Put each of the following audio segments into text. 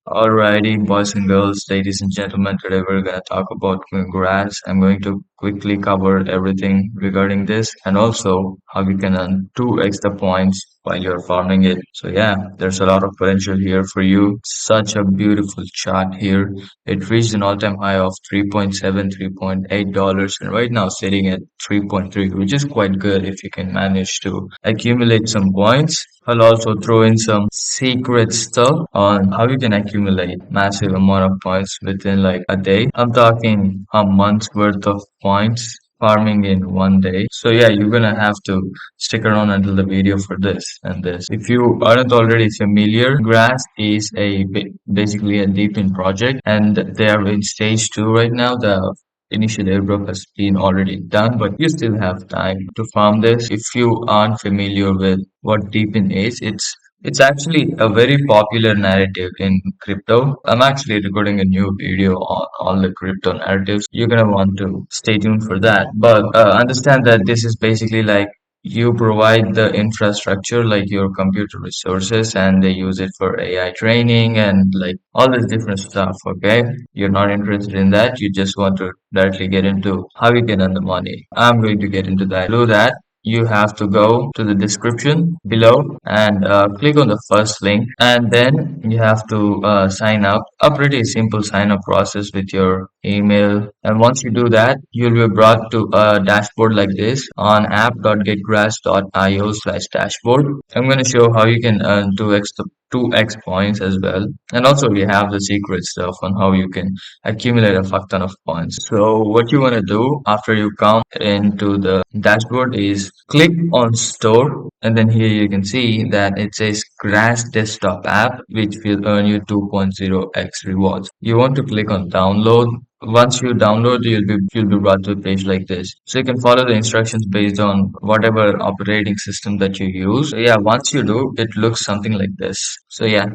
Alrighty, boys and girls, ladies and gentlemen, today we're going to talk about grass. I'm going to quickly cover everything regarding this and also how you can earn 2x the points while you're farming it. So yeah, there's a lot of potential here for you. Such a beautiful chart here. It reached an all-time high of 3.7, $3.8 and right now sitting at 3.3, which is quite good if you can manage to accumulate some points. I'll also throw in some secret stuff on how you can accumulate massive amount of points within like a day. I'm talking a month's worth of points farming in one day. So yeah, you're gonna have to stick around until the video for this and this. If you aren't already familiar, Grass is basically a DePIN project and they are in stage 2 right now. The initial airdrop has been already done, but you still have time to farm this. If you aren't familiar with what DePIN is, it's actually a very popular narrative in crypto. I'm actually recording a new video on all the crypto narratives. You're gonna want to stay tuned for that. But understand that this is basically like you provide the infrastructure like your computer resources and they use it for AI training and like all this different stuff, okay? You're not interested in that. You just want to directly get into how you can earn the money. I'm going to get into that. Do that. You have to go to the description below and click on the first link, and then you have to sign up. A pretty simple sign up process with your email. And once you do that, you'll be brought to a dashboard like this on app.getgrass.io/dashboard. I'm going to show how you can earn 2x points as well. And also we have the secret stuff on how you can accumulate a fuck ton of points. So what you want to do after you come into the dashboard is click on store, and then here you can see that it says Grass desktop app, which will earn you 2.0x rewards. You want to click on download. Once you download, you'll be brought to a page like this. So you can follow the instructions based on whatever operating system that you use. So yeah, once you do, it looks something like this. So yeah,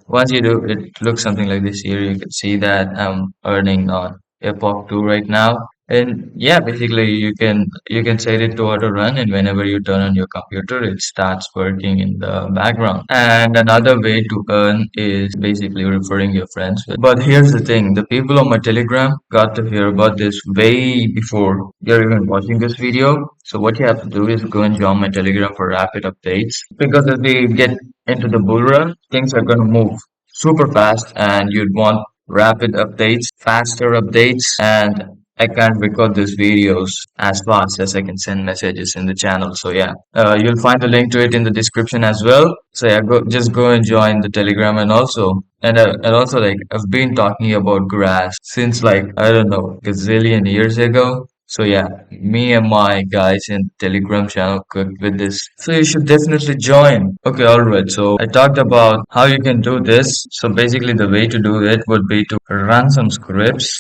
once you do, it looks something like this. Here you can see that I'm earning on Epoch 2 right now. And yeah, basically you can set it to auto run, and whenever you turn on your computer, it starts working in the background. And another way to earn is basically referring your friends. But here's the thing, the people on my Telegram got to hear about this way before you're even watching this video. So what you have to do is go and join my Telegram for rapid updates. Because as we get into the bull run, things are gonna move super fast and you'd want rapid updates, faster updates, and I can't record these videos as fast as I can send messages in the channel. So yeah, you'll find the link to it in the description as well. So yeah, go and join the Telegram, and also like I've been talking about grass since like I don't know gazillion years ago. So yeah, me and my guys in Telegram channel cooked with this. So you should definitely join. Okay, alright. So I talked about how you can do this. So basically the way to do it would be to run some scripts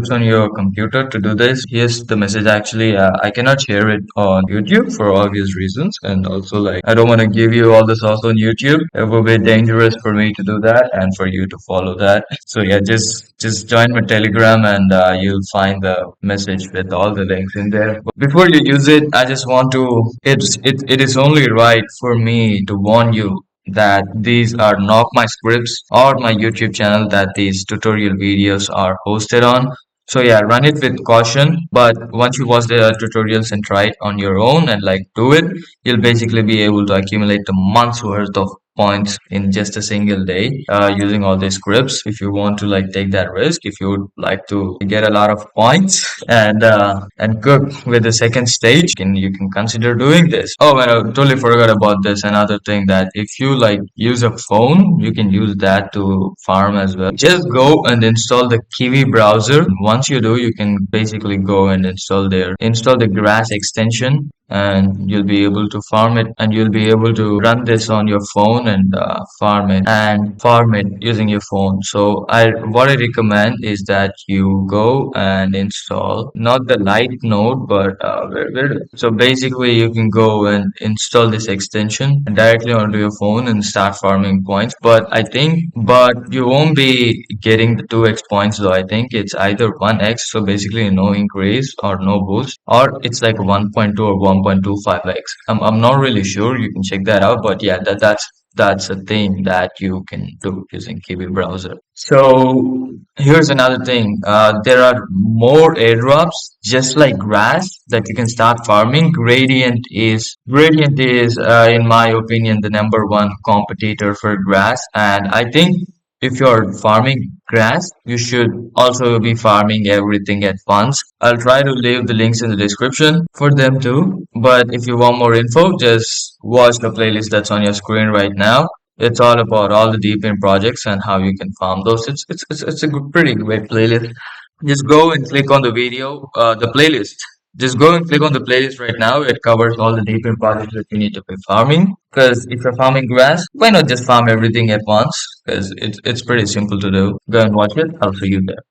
on your computer to do this. Here's the message actually. I cannot share it on YouTube for obvious reasons. And also like I don't want to give you all the sauce on YouTube. It would be dangerous for me to do that and for you to follow that. So yeah, just join my Telegram and you'll find the message with all the links in there. But before you use it, I just want to it is only right for me to warn you that these are not my scripts or my YouTube channel that these tutorial videos are hosted on. So yeah, run it with caution, but once you watch the tutorials and try it on your own and like do it, you'll basically be able to accumulate a month's worth of points in just a single day using all these scripts. If you want to like take that risk, if you would like to get a lot of points and cook with the second stage, you can consider doing this. Oh, and I totally forgot about this. Another thing, that if you like use a phone, you can use that to farm as well. Just go and install the Kiwi browser. Once you do, you can basically go and install the Grass extension, and you'll be able to farm it, and you'll be able to run this on your phone and farm it using your phone. So what I recommend is that you go and install not the light node, but so basically you can go and install this extension directly onto your phone and start farming points. But you won't be getting the 2x points though. I think it's either 1x, so basically no increase or no boost, or it's like 1.2 or 1.25x. I'm not really sure. You can check that out. But yeah, that's That's a thing that you can do using Kiwi browser. So here's another thing. There are more airdrops, just like Grass, that you can start farming. Gradient is, in my opinion, the number one competitor for Grass, and I think if you're farming Grass, you should also be farming everything at once. I'll try to leave the links in the description for them too. But if you want more info, just watch the playlist that's on your screen right now. It's all about all the DePIN projects and how you can farm those. It's a pretty great playlist. Just go and click on the video, the playlist. Just go and click on the playlist right now. It covers all the different projects that you need to be farming. Because if you're farming grass, why not just farm everything at once? Because it's pretty simple to do. Go and watch it. I'll see you there.